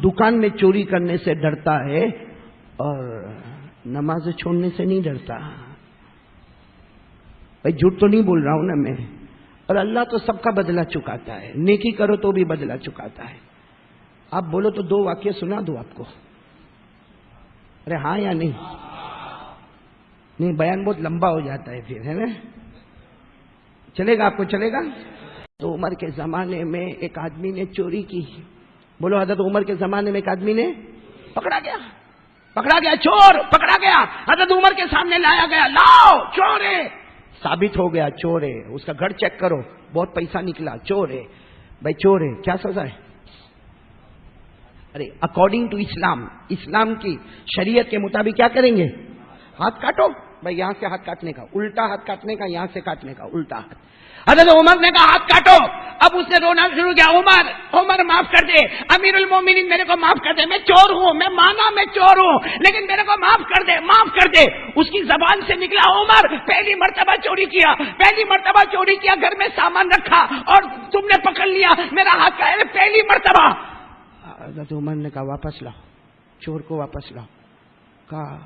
دکان میں چوری کرنے سے ڈرتا ہے اور نماز چھوڑنے سے نہیں ڈرتا. بھائی جھوٹ تو نہیں بول رہا ہوں نا میں. اور اللہ تو سب کا بدلہ چکاتا ہے، نیکی کرو تو بھی بدلہ چکاتا ہے. آپ بولو تو 2 واقعے سنا دو آپ کو. ارے ہاں یا نہیں؟ نہیں، بیان بہت لمبا ہو جاتا ہے پھر، ہے نا. چلے گا آپ کو؟ چلے گا. تو عمر کے زمانے میں ایک آدمی نے چوری کی. بولو حضرت عمر کے زمانے میں ایک آدمی نے پکڑا گیا چور پکڑا گیا. حضرت عمر کے سامنے لایا گیا، لاؤ چور ہے. ثابت ہو گیا چور ہے. اس کا گھر چیک کرو، بہت پیسہ نکلا، چور ہے. بھائی چور ہے، کیا سزا ہے؟ ارے اکارڈنگ ٹو اسلام کی شریعت کے مطابق کیا کریں گے؟ ہاتھ کاٹو. بھائی یہاں سے ہاتھ کاٹنے کا، الٹا ہاتھ کاٹنے کا، یہاں سے کاٹنے کا، الٹا ہاتھ. حضرت عمر نے کہا ہاتھ کاٹو. اب اس نے رونا شروع کیا، عمر معاف کر دے، امیر المومنین میرے کو معاف کر دے، میں چور ہوں، میں مانا میں چور ہوں، لیکن میرے کو معاف کر دے. اس کی زبان سے نکلا، عمر پہلی مرتبہ چوری کیا، گھر میں سامان رکھا اور تم نے پکڑ لیا، میرا ہاتھ کا ہے پہلی مرتبہ. حضرت عمر نے کہا واپس لاؤ، چور کو واپس لاؤ. کہا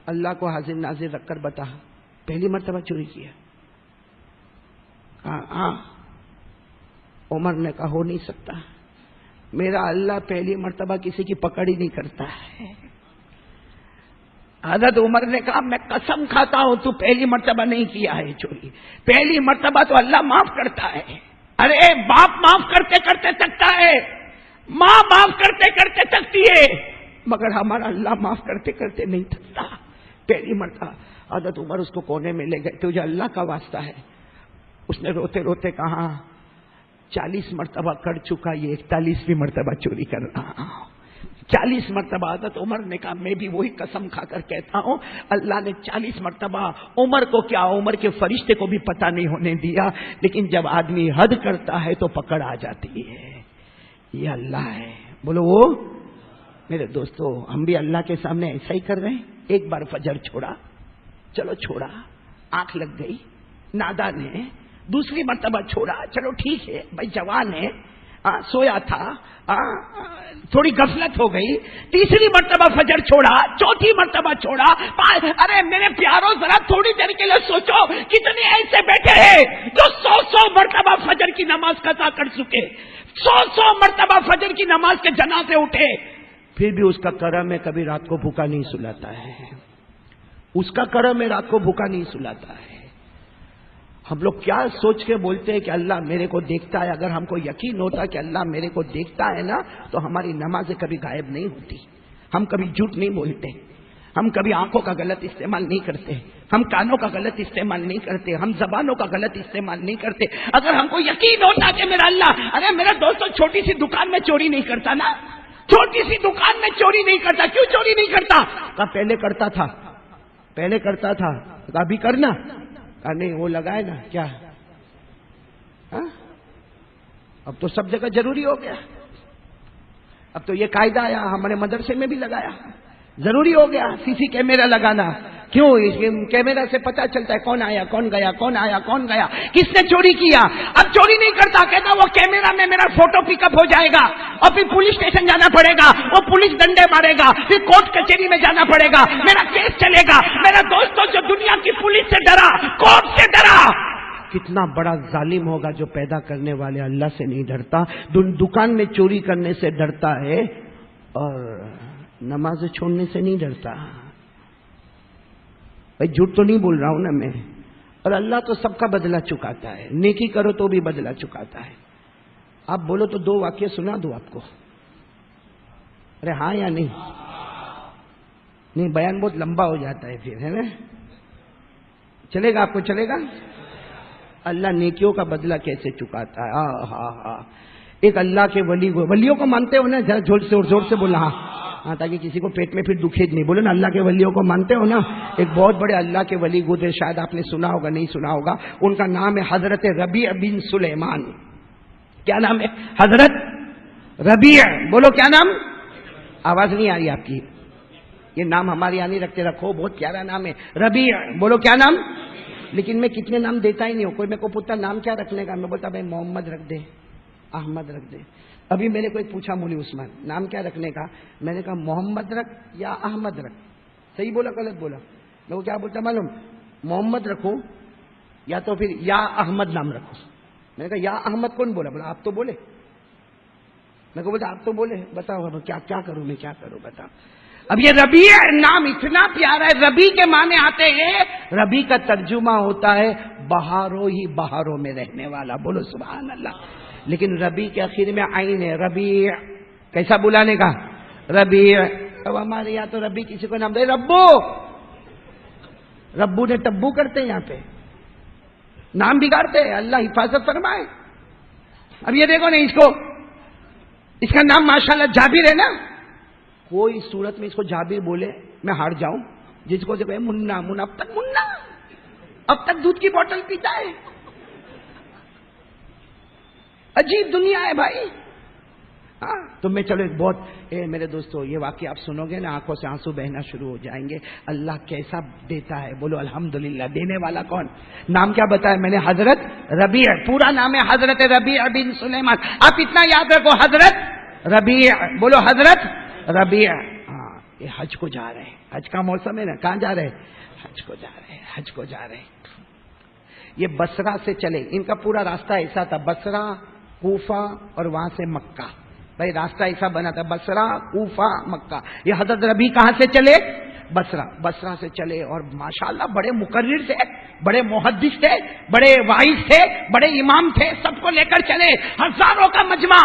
اللہ کو حاضر ناظر رکھ کر بتا، پہلی مرتبہ چوری کیا؟ ہاں. عمر نے کہا ہو نہیں سکتا، میرا اللہ پہلی مرتبہ کسی کی پکڑ ہی نہیں کرتا ہے. حضرت عمر نے کہا میں قسم کھاتا ہوں تو پہلی مرتبہ نہیں کیا ہے چوری، پہلی مرتبہ تو اللہ معاف کرتا ہے. ارے باپ معاف کرتے کرتے تکتا ہے، ماں معاف کرتے کرتے تکتی ہے، مگر ہمارا اللہ معاف کرتے کرتے نہیں تکتا. پہلی مرتبہ. حضرت عمر اس کو کونے میں لے گئے، تجھے اللہ کا واسطہ ہے. اس نے روتے روتے کہا 40 مرتبہ کر چکا، یہ 41ویں مرتبہ چوری کر رہا ہوں. 40 مرتبہ. حضرت عمر نے کہا میں بھی وہی قسم کھا کر کہتا ہوں، اللہ نے 40 مرتبہ عمر کو کیا، عمر کے فرشتے کو بھی پتہ نہیں ہونے دیا. لیکن جب آدمی حد کرتا ہے تو پکڑ آ جاتی ہے. یہ اللہ ہے. بولو وہ. میرے دوستو ہم بھی اللہ کے سامنے ایسا ہی کر رہے ہیں. ایک بار فجر چھوڑا، چلو چھوڑا، آنکھ لگ گئی، نادان ہے. دوسری مرتبہ چھوڑا، چلو ٹھیک ہے بھائی جوان ہے، سویا تھا، تھوڑی غفلت ہو گئی. تیسری مرتبہ فجر چھوڑا، چوتھی مرتبہ چھوڑا. ارے میرے پیاروں ذرا تھوڑی دیر کے لیے سوچو، کتنے ایسے بیٹھے ہیں جو 100 مرتبہ فجر کی نماز قضا کر چکے، 100 مرتبہ فجر کی نماز کے جنازے اٹھے، پھر بھی اس کا کرم ہے کبھی رات کو بھوکا نہیں سلاتا ہے. اس کا کرم ہے رات کو بھوکا نہیں سلاتا ہے. ہم لوگ کیا سوچ کے بولتے ہیں کہ اللہ میرے کو دیکھتا ہے. اگر ہم کو یقین ہوتا کہ اللہ میرے کو دیکھتا ہے نا تو ہماری نمازیں کبھی غائب نہیں ہوتی. ہم کبھی جھوٹ نہیں بولتے، ہم کبھی آنکھوں کا غلط استعمال نہیں کرتے، ہم کانوں کا غلط استعمال نہیں کرتے، ہم زبانوں کا غلط استعمال نہیں کرتے. اگر ہم کو یقین ہوتا کہ میرا اللہ، ارے میرا دوستو چھوٹی سی دکان میں چوری نہیں کرتا نا، چھوٹی سی دکان میں چوری نہیں کرتا. کیوں چوری نہیں کرتا؟ کہا پہلے کرتا تھا. ابھی کرنا؟ نہیں وہ لگائے نا کیا، اب تو سب جگہ ضروری ہو گیا. اب تو یہ قاعدہ آیا، ہمارے مدرسے میں بھی لگایا، ضروری ہو گیا CC کیمرہ لگانا. کیوں؟ اس کیمرہ سے پتا چلتا ہے کون آیا کون گیا، کون آیا کون گیا، کس نے چوری کیا. اب چوری نہیں کرتا، کہتا وہ کیمرہ میں میرا فوٹو پک اپ ہو جائے گا اور پھر پولیس اسٹیشن جانا پڑے گا، وہ پولیس ڈنڈے مارے گا، پھر کورٹ کچہری میں جانا پڑے گا، میرا کیس چلے گا. میرا دوستوں جو دنیا کی پولیس سے ڈرا، کورٹ سے ڈرا، کتنا بڑا ظالم ہوگا جو پیدا کرنے والے اللہ سے نہیں ڈرتا، دکان میں چوری کرنے سے ڈرتا ہے اور نماز چھوڑنے سے نہیں ڈرتا. بھائی جھوٹ تو نہیں بول رہا ہوں نا میں. اور اللہ تو سب کا بدلہ چکاتا ہے، نیکی کرو تو بھی بدلہ چکاتا ہے. آپ بولو تو 2 واقعے سنا دو آپ کو. ارے ہاں یا نہیں؟ نہیں، بیان بہت لمبا ہو جاتا ہے پھر، ہے نا. چلے گا آپ کو؟ چلے گا. اللہ نیکیوں کا بدلہ کیسے چکاتا ہے. ایک اللہ کے ولیوں کو مانتے ہو نا؟ ذرا زور سے بولا. ہاں تاکہ کسی کو پیٹ میں پھر دکھے نہیں. بولو نا اللہ کے ولیوں کو مانتے ہو نا. ایک بہت بڑے اللہ کے ولی گزرے، شاید آپ نے سنا ہوگا نہیں سنا ہوگا. ان کا نام ہے حضرت ربیع بن سلیمان. کیا نام ہے؟ حضرت ربیع. بولو کیا نام؟ آواز نہیں آ رہی آپ کی. یہ نام ہمارے یہاں نہیں رکھتے، رکھو، بہت پیارا نام ہے ربیع. بولو کیا نام؟ لیکن میں کتنے نام دیتا ہی نہیں ہوں. کوئی میرے کو پوچھتا نام کیا رکھنے کا، میں بولتا بھائی محمد رکھ دے، احمد رکھ دے. ابھی میرے کو ایک پوچھا مولوی عثمان نام کیا رکھنے کا، میں نے کہا محمد رکھ یا احمد رکھ. صحیح بولا غلط بولا؟ میں وہ کیا بولتا معلوم، محمد رکھو یا تو پھر یا احمد نام رکھو. میں نے کہا یا احمد کون بولا؟ بولا آپ تو بولے. میں کو بولتا آپ تو بولے، بتاؤ کیا کروں میں، کیا کروں بتاؤ. اب یہ ربیع نام اتنا پیارا ہے، ربی کے معنی آتے ہیں، ربی کا ترجمہ ہوتا ہے بہاروں ہی بہاروں میں رہنے والا. بولو سبحان اللہ. لیکن ربی کے آخر میں عین ہے، ربیع. کیسا بلانے کا؟ ربیع. اب ہمارے یہاں تو ربی کسی کو نام دے ربو، ربو نے تبو کرتے ہیں، یہاں پہ نام بگاڑتے ہیں. اللہ حفاظت فرمائے. اب یہ دیکھو نا، اس کا نام ماشاءاللہ جابر ہے نا. کوئی صورت میں اس کو جابر بولے میں ہار جاؤں. جس کو دیکھو منا منا، اب تک دودھ کی بوتل پیتا ہے. عجیب دنیا ہے بھائی. ہاں تو میں چلو ایک بہت میرے دوستو یہ واقعہ آپ سنو گے نا آنکھوں سے آنسو بہنا شروع ہو جائیں گے. اللہ کیسا دیتا ہے، بولو الحمدللہ. دینے والا کون؟ نام کیا بتایا میں نے؟ حضرت ربیع. پورا نام ہے حضرت ربیع بن سلیمان. آپ اتنا یاد رکھو، حضرت ربیع. بولو حضرت ربیع. ہاں یہ حج کو جا رہے ہیں، حج کا موسم ہے نا. کہاں جا رہے ہیں؟ حج کو جا رہے ہیں، حج کو جا رہے ہیں. یہ بصرہ سے چلے، ان کا پورا راستہ ایسا تھا، بصرہ کوفہ اور وہاں سے مکہ. بھائی راستہ ایسا بنا تھا، بصرہ کوفہ مکہ. یہ حضرت ربیع کہاں سے چلے؟ بصرہ سے چلے. اور ماشاءاللہ بڑے مقرر تھے، بڑے محدث تھے، بڑے واعظ تھے، بڑے امام تھے. سب کو لے کر چلے، ہزاروں کا مجمع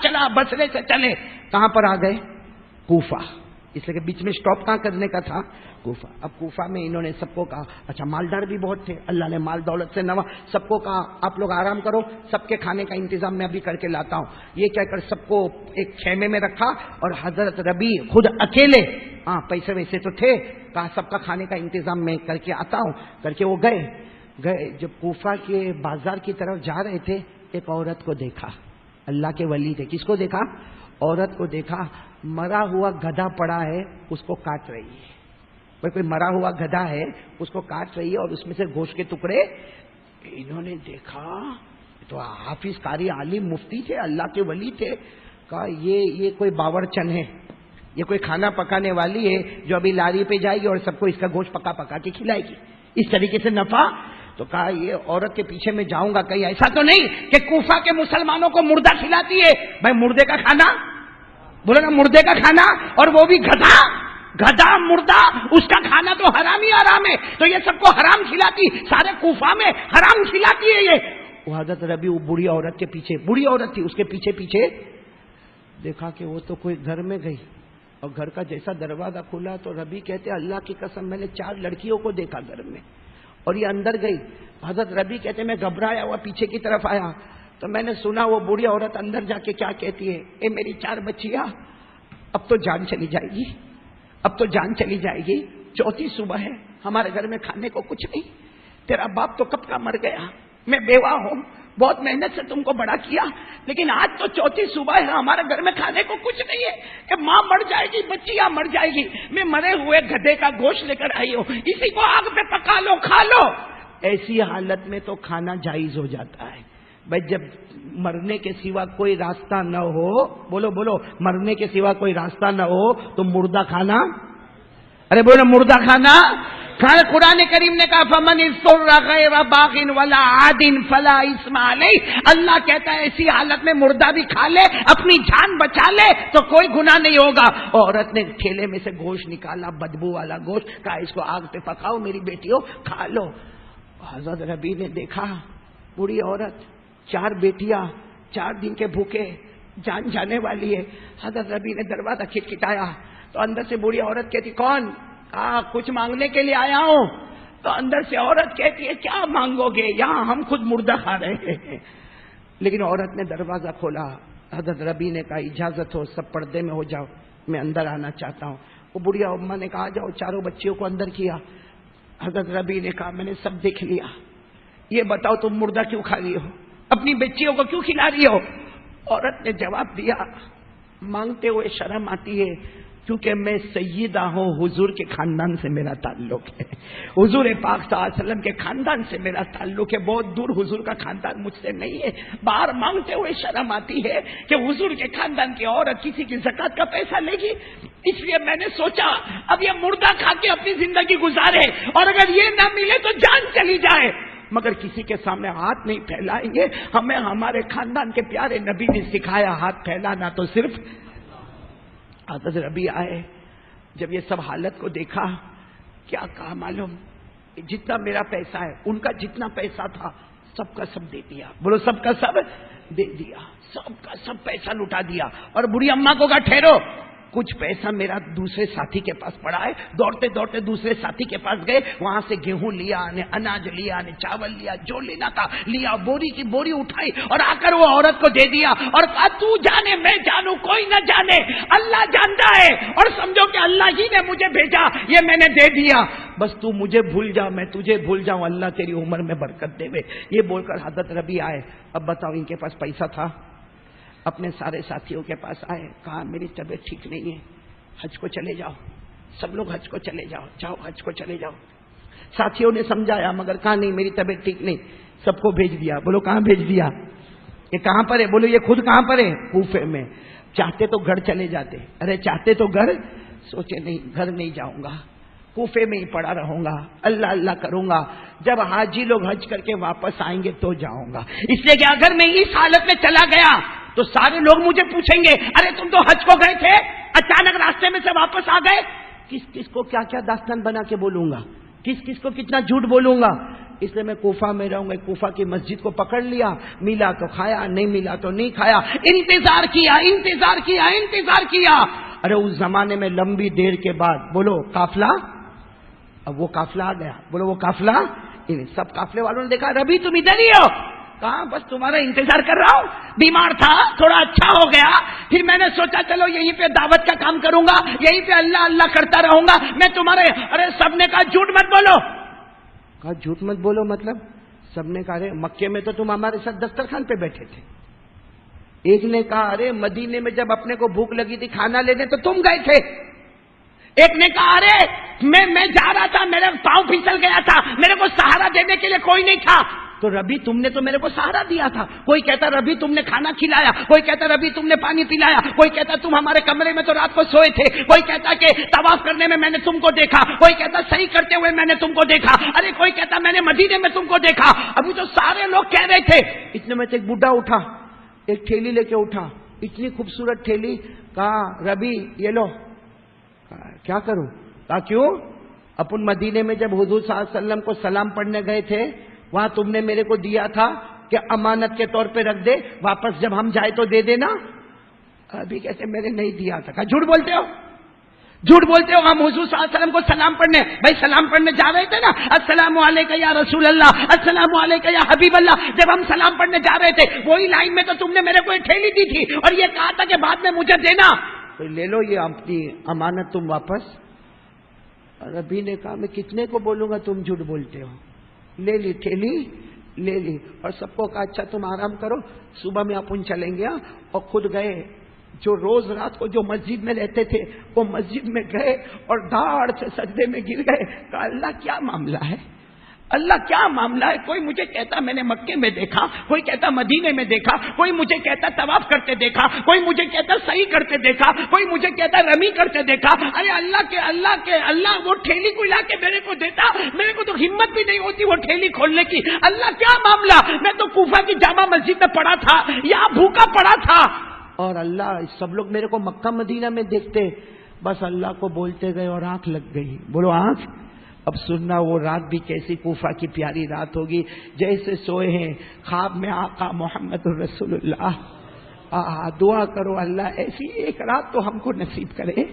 چلا بصرے سے چلے. کہاں پر آ گئے؟ کوفہ. اس لیے کہ بیچ میں سٹاپ کہاں کرنے کا تھا؟ کوفہ. اب کوفہ میں انہوں نے سب کو کہا، اچھا مالدار بھی بہت تھے، اللہ نے مال دولت سے نوا. سب کو کہا آپ لوگ آرام کرو، سب کے کھانے کا انتظام میں ابھی کر کے لاتا ہوں. یہ کہہ کر سب کو ایک خیمے میں رکھا اور حضرت ربیع خود اکیلے، ہاں پیسے ویسے تو تھے، کہا سب کا کھانے کا انتظام میں کر کے آتا ہوں. کر کے وہ گئے. جب کوفہ کے بازار کی طرف جا رہے تھے ایک عورت کو دیکھا. اللہ کے ولی تھے. کس کو دیکھا؟ عورت کو دیکھا. مرا ہوا گدھا پڑا ہے، اس کو کاٹ رہی ہے. کوئی مرا ہوا گدھا ہے، اس کو کاٹ رہی ہے اور اس میں سے گوشت کے ٹکڑے. انہوں نے دیکھا تو حافظ قاری عالم مفتی تھے، اللہ کے ولی تھے. کہا یہ کوئی باورچن ہے، یہ کوئی کھانا پکانے والی ہے جو ابھی لاری پہ جائے گی اور سب کو اس کا گوشت پکا کے کھلائے گی، اس طریقے سے نفع. تو کہا یہ عورت کے پیچھے میں جاؤں گا، کہیں ایسا تو نہیں کہ کوفہ کے مسلمانوں کو مردہ کھلاتی ہے. بھائی مردے کا کھانا، بولو نا مردے کا کھانا، اور وہ بھی گدھا مردہ، اس کا کھانا تو حرام ہی حرام ہے. تو یہ سب کو حرام کھلاتی، سارے کوفہ میں حرام کھلاتی ہے. یہ وہ حضرت ربیع بوڑھی عورت کے پیچھے، بوڑھی عورت تھی، اس کے پیچھے دیکھا کہ وہ تو کوئی گھر میں گئی اور گھر کا جیسا دروازہ کھلا تو ربیع کہتے اللہ کی قسم میں نے 4 لڑکیوں کو دیکھا گھر میں اور یہ اندر گئی. حضرت ربیع کہتے میں گھبرایا ہوا پیچھے کی طرف آیا تو میں نے سنا وہ بوڑھی عورت اندر جا کے کیا کہتی ہے، اے میری 4 بچیاں اب تو جان چلی جائے گی، اب تو جان چلی جائے گی. 4تھی صبح ہے، ہمارے گھر میں کھانے کو کچھ نہیں. تیرا باپ تو کب کا مر گیا، میں بیوہ ہوں، بہت محنت سے تم کو بڑا کیا، لیکن آج تو 4تھی صبح ہے، ہمارے گھر میں کھانے کو کچھ نہیں ہے. کہ ماں مر جائے گی، بچیاں مر جائے گی، میں مرے ہوئے گدھے کا گوشت لے کر آئی ہوں، اسی کو آگ پہ پکا لو کھا لو. ایسی حالت میں تو کھانا جائز ہو جاتا ہے. بھائی جب مرنے کے سوا کوئی راستہ نہ ہو، بولو مرنے کے سوا کوئی راستہ نہ ہو تو مردہ کھانا، ارے بولو مردہ کھانا. قرآن کریم نے کہا فمن اضطر غیر باغ ولا عاد فلا اثم علیہ. اللہ کہتا ہے ایسی حالت میں مردہ بھی کھا لے، اپنی جان بچا لے تو کوئی گناہ نہیں ہوگا. عورت نے ٹھیلے میں سے گوشت نکالا، بدبو والا گوشت، کہا اس کو آگ پہ پکاؤ میری بیٹیوں کھا لو. حضرت ربیع نے دیکھا بوڑھی عورت، 4 بیٹیاں، 4 دن کے بھوکے، جان جانے والی ہے. حضرت ربیع نے دروازہ کھٹکھٹایا تو اندر سے بوڑھی عورت کہتی کون؟ کچھ مانگنے کے لیے آیا ہوں. تو اندر سے عورت کہتی ہے کیا مانگو گے، یہاں ہم خود مردہ کھا رہے ہیں. لیکن عورت نے دروازہ کھولا. حضرت ربیع نے کہا اجازت ہو، سب پردے میں ہو جاؤ، میں اندر آنا چاہتا ہوں. وہ بڑھیا اماں نے کہا جاؤ. 4 بچیوں کو اندر کیا. حضرت ربیع نے کہا میں نے سب دیکھ لیا، یہ بتاؤ تم مردہ کیوں کھا رہی ہو، اپنی بچیوں کو کیوں کھلا رہی ہو؟ عورت نے جواب دیا، مانگتے ہوئے شرم آتی ہے، کیونکہ میں سیدہ ہوں، حضور کے خاندان سے میرا تعلق ہے، حضور پاک صلی اللہ علیہ وسلم کے خاندان سے میرا تعلق ہے، بہت دور حضور کا خاندان مجھ سے نہیں ہے۔ باہر مانگتے ہوئے شرم آتی ہے کہ حضور کے خاندان کی عورت کسی کی زکات کا پیسہ لے گی، اس لیے میں نے سوچا اب یہ مردہ کھا کے اپنی زندگی گزارے، اور اگر یہ نہ ملے تو جان چلی جائے، مگر کسی کے سامنے ہاتھ نہیں پھیلائیں گے۔ ہمیں ہمارے خاندان کے پیارے نبی نے سکھایا ہاتھ پھیلانا تو صرف حضرت ربی آئے، جب یہ سب حالت کو دیکھا کیا کہا معلوم، جتنا میرا پیسہ ہے ان کا جتنا پیسہ تھا سب کا سب دے دیا، بولو سب کا سب دے دیا، سب کا سب پیسہ لٹا دیا، اور بڑھی اماں کو کہا ٹھہرو، کچھ پیسہ میرا دوسرے ساتھی کے پاس پڑا ہے، دوڑتے دوڑتے دوسرے ساتھی کے پاس گئے، وہاں سے گیہوں لیا، اناج لیا، چاول لیا، جو لینا تھا لیا، بوری کی بوری اٹھائی اور آ کر وہ عورت کو دے دیا اور کہا تو جانے میں جانوں کوئی نہ جانے، اللہ جانتا ہے، اور سمجھو کہ اللہ ہی نے مجھے بھیجا، یہ میں نے دے دیا، بس تو مجھے بھول جا میں تجھے بھول جاؤں، اللہ تیری عمر میں برکت دے۔ یہ بول کر حضرت ربی آئے۔ اب بتاؤ ان کے پاس پیسہ تھا، اپنے سارے ساتھیوں کے پاس آئے، کہا میری طبیعت ٹھیک نہیں ہے، حج کو چلے جاؤ، سب لوگ حج کو چلے جاؤ، جاؤ حج کو چلے جاؤ۔ ساتھیوں نے سمجھایا مگر کہا نہیں میری طبیعت ٹھیک نہیں، سب کو بھیج دیا۔ بولو کہاں بھیج دیا؟ یہ کہاں پر ہے؟ بولو یہ خود کہاں پر ہے؟ کوفے میں۔ چاہتے تو گھر چلے جاتے، ارے چاہتے تو گھر، سوچے نہیں گھر نہیں جاؤں گا، کوفے میں ہی پڑا رہوں گا، اللہ اللہ کروں گا، جب حاجی لوگ حج کر کے واپس آئیں گے تو جاؤں گا، اس لیے کہ اگر میں اس حالت میں چلا گیا تو سارے لوگ مجھے پوچھیں گے ارے تم تو حج کو گئے تھے، اچانک راستے میں سے واپس آ گئے، کس کس کو کیا کیا داستان بنا کے بولوں گا، کس کس کو کتنا جھوٹ بولوں گا، اس لیے میں کوفہ میں رہوں گا۔ کوفہ کی مسجد کو پکڑ لیا، ملا تو کھایا، نہیں ملا تو نہیں کھایا، انتظار کیا انتظار کیا انتظار کیا۔ ارے اس زمانے میں لمبی دیر کے بعد بولو قافلہ، اب وہ قافلہ آ گیا، بولو وہ قافلہ، سب قافلے والوں نے دیکھا ربی تم ادھر ہی ہو، کہاں بس تمہارا انتظار کر رہا ہوں، بیمار تھا تھوڑا اچھا ہو گیا، پھر میں نے سوچا چلو یہیں پہ دعوت کا کام کروں گا، یہیں پہ اللہ اللہ کرتا رہوں گا، میں تمہارے، ارے سب نے کہا جھوٹ مت بولو، کہا جھوٹ مت بولو مطلب، سب نے کہا ارے مکے میں تو تم ہمارے ساتھ دسترخوان پہ بیٹھے تھے، ایک نے کہا ارے مدینے میں جب اپنے کو بھوک لگی تھی کھانا لینے تو تم گئے تھے، ایک نے کہا ارے میں جا رہا تھا میرے پاؤں پھسل گیا تھا، میرے کو سہارا دینے کے لیے کوئی نہیں تھا، تو ربی تم نے تو میرے کو سہارا دیا تھا، کوئی کہتا ربی تم نے کھانا کھلایا، کوئی کہتا ربی تم نے پانی پلایا، کوئی کہتا تم ہمارے کمرے میں تو رات کو سوئے تھے، کوئی کہتا کہ طواف کرنے میں نے تم کو دیکھا، کوئی کہتا صحیح کرتے ہوئے میں نے تم کو دیکھا، ارے کوئی کہتا میں نے مدینے میں تم کو دیکھا، ابھی تو سارے لوگ کہہ رہے تھے، اتنے میں سے ایک بڈھا اٹھا، ایک تھیلی لے کے اٹھا، اتنی خوبصورت تھیلی، کہا ربی یہ لو، کیا کروں، کہا کیوں، اپن مدینے میں جب حضور صلی اللہ علیہ وسلم کو سلام پڑھنے گئے تھے وہاں تم نے میرے کو دیا تھا کہ امانت کے طور پہ رکھ دے، واپس جب ہم جائے تو دے دینا، ابھی کیسے میں نے نہیں دیا تھا، کہا جھوٹ بولتے ہو، جھوٹ بولتے ہو، ہم حضور صلی اللہ علیہ وسلم کو سلام پڑھنے، بھائی سلام پڑھنے جا رہے تھے نا، السلام علیکم یا رسول اللہ، السلام علیکم یا حبیب اللہ، جب ہم سلام پڑھنے جا رہے تھے وہی لائن میں تو تم نے میرے کو ایک تھیلی دی تھی اور یہ کہا تھا کہ بعد میں مجھے دینا، تو لے لو یہ اپنی امانت تم واپس۔ ربی نے کہا میں کتنے کو بولوں گا تم جھوٹ بولتے ہو، لے لی تھیلی لے لی، اور سب کو کہا اچھا تم آرام کرو، صبح میں اپن چلیں گے، اور خود گئے، جو روز رات کو جو مسجد میں رہتے تھے وہ مسجد میں گئے اور دھاڑ سے سجدے میں گر گئے، کہا اللہ کیا معاملہ ہے، اللہ کیا معاملہ ہے، کوئی مجھے کہتا میں نے مکے میں دیکھا، کوئی کہتا مدینے میں دیکھا، کوئی مجھے کہتا طواف کرتے دیکھا، کوئی مجھے کہتا صحیح کرتے دیکھا، کوئی مجھے کہتا رمی کرتے دیکھا، ارے اللہ وہ ٹھیلی کو لا کے میرے کو دیتا، میرے کو تو ہمت بھی نہیں ہوتی وہ ٹھیلی کھولنے کی، اللہ کیا معاملہ، میں تو کوفہ کی جامع مسجد میں پڑا تھا، یہاں بھوکا پڑا تھا، اور اللہ سب لوگ میرے کو مکہ مدینہ میں دیکھتے، بس اللہ کو بولتے گئے اور آنکھ لگ گئی، بولو آنکھ۔ اب سننا وہ رات بھی کیسی کوفہ کی پیاری رات ہوگی، جیسے سوئے ہیں خواب میں آقا محمد الرسول اللہ، دعا کرو اللہ ایسی ایک رات تو ہم کو نصیب کرے،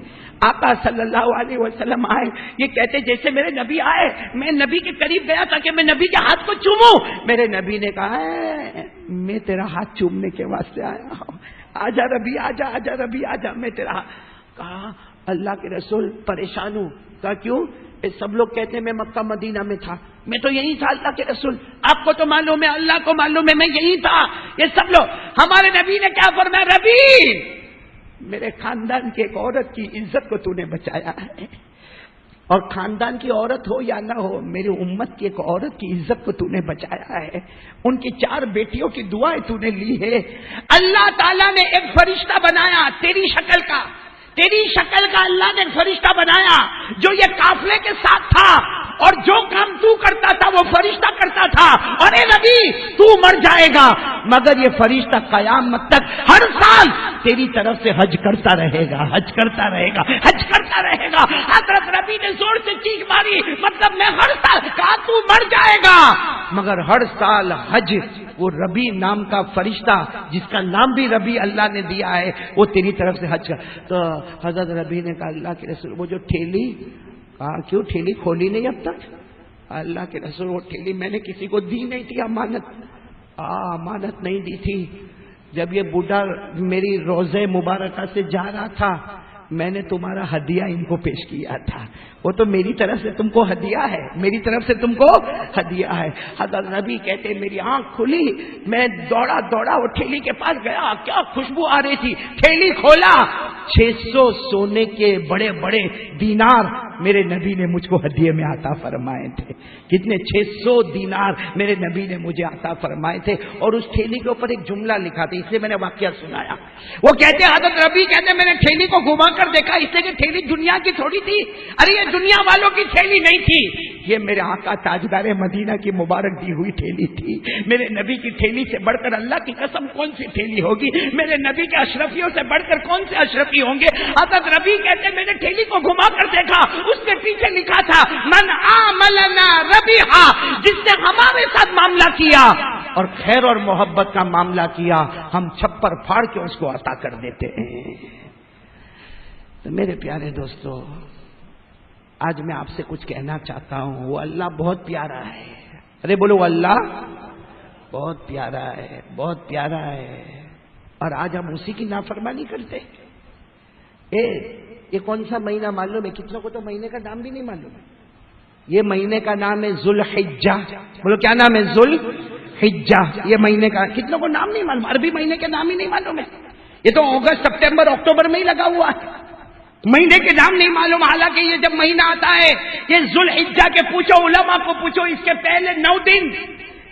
آقا صلی اللہ علیہ وسلم آئے، یہ کہتے جیسے میرے نبی آئے، میں نبی کے قریب گیا تھا کہ میں نبی کے ہاتھ کو چوموں، میرے نبی نے کہا میں تیرا ہاتھ چومنے کے واسطے آیا ہوں، آجا ربی آجا، آجا ربی آجا، میں تیرا، کہا اللہ کے رسول پریشان ہوں، کہا کیوں، سب لوگ کہتے ہیں میں مکہ مدینہ میں تھا، میں تو یہی تھا اللہ کے رسول، آپ کو تو معلوم ہے اللہ کو معلوم ہے میں یہی تھا، یہ سب لوگ، ہمارے نبی نے کیا فرمایا، ربی میرے خاندان کی ایک عورت کی عزت کو تو نے بچایا ہے، اور خاندان کی عورت ہو یا نہ ہو، میری امت کی ایک عورت کی عزت کو تو نے بچایا ہے، ان کی 4 بیٹیوں کی دعائیں تو نے لی ہے۔ اللہ تعالیٰ نے ایک فرشتہ بنایا تیری شکل کا اللہ نے ایک فرشتہ بنایا جو یہ قافلے کے ساتھ تھا، اور جو کام تو کرتا تھا وہ فرشتہ کرتا تھا۔ اور اے نبی تو مر جائے گا مگر یہ فرشتہ قیامت تک ہر سال تیری طرف سے حج کرتا رہے گا۔ حضرت نبی نے زور سے چیخ ماری، مطلب میں ہر سال، کہا تو مر جائے گا مگر ہر سال حج، وہ ربی نام کا فرشتہ جس کا نام بھی ربی اللہ نے دیا ہے، وہ تیری طرف سے حج کر۔ تو حضرت ربی نے کہا اللہ کے رسول وہ جو ٹھیلی، کہا کیوں ٹھیلی کھولی نہیں اب تک؟ اللہ کے رسول وہ ٹھیلی میں نے کسی کو دی نہیں تھی، امانت نہیں دی تھی۔ جب یہ بوڑھا میری روزے مبارکہ سے جا رہا تھا میں نے تمہارا ہدیہ ان کو پیش کیا تھا، وہ تو میری طرف سے تم کو ہدیہ ہے، حضرت نبی کہتے میری آنکھ کھلی، میں دوڑا وہ ٹھیلی کے پاس گیا، کیا خوشبو آ رہی تھی، ٹھیلی کھولا، 600 سونے کے بڑے بڑے دینار میرے نبی نے مجھ کو ہدیے میں عطا فرمائے تھے۔ کتنے؟ 600 دینار میرے نبی نے مجھے عطا فرمائے تھے، اور اس ٹھیلی کے اوپر ایک جملہ لکھا تھا، اس لیے میں نے واقعہ سنایا۔ وہ کہتے حضرت نبی کہتے میں نے ٹھیلی کو گھما کر دیکھا، اس لیے کہ ٹھیلی دنیا کی تھوڑی تھی، ارے یہ دنیا والوں کی ٹھیلی نہیں تھی، یہ میرے آقا تاجدار مدینہ کی مبارک دی ہوئی ٹھیلی تھی۔ میرے نبی کی ٹھیلی سے بڑھ کر اللہ کی قسم کون سی ٹھیلی ہوگی؟ میرے نبی کے اشرفیوں سے بڑھ کر کون سے اشرفی ہوں گے؟ حضرت نبی کہتے میں نے ٹھیلی کو گھما کر دیکھا، اس کے پیچھے لکھا تھا من عاملنا ربیحا، جس نے ہمارے ساتھ معاملہ کیا اور خیر اور محبت کا معاملہ کیا، ہم چھپر پھاڑ کے اس کو عطا کر دیتے ہیں۔ تو میرے پیارے دوستو، آج میں آپ سے کچھ کہنا چاہتا ہوں، وہ اللہ بہت پیارا ہے، ارے بولو اللہ بہت پیارا ہے، اور آج ہم اسی کی نافرمانی کرتے۔ یہ کون سا مہینہ معلوم ہے؟ کتنوں کو تو مہینے کا نام بھی نہیں معلوم ہے۔ یہ مہینے کا نام ہے ذوالحجہ، بولو کیا نام ہے؟ ذوالحجہ، یہ مہینے کا کتنوں کو نام نہیں معلوم، عربی مہینے کے نام ہی نہیں معلوم ہے، یہ تو اگست سپٹمبر اکتوبر میں ہی لگا ہوا ہے، مہینے کے نام نہیں معلوم۔ حالانکہ یہ جب مہینہ آتا ہے یہ ذوالحجہ کے پوچھو، علماء کو پوچھو، اس کے پہلے 9 دن،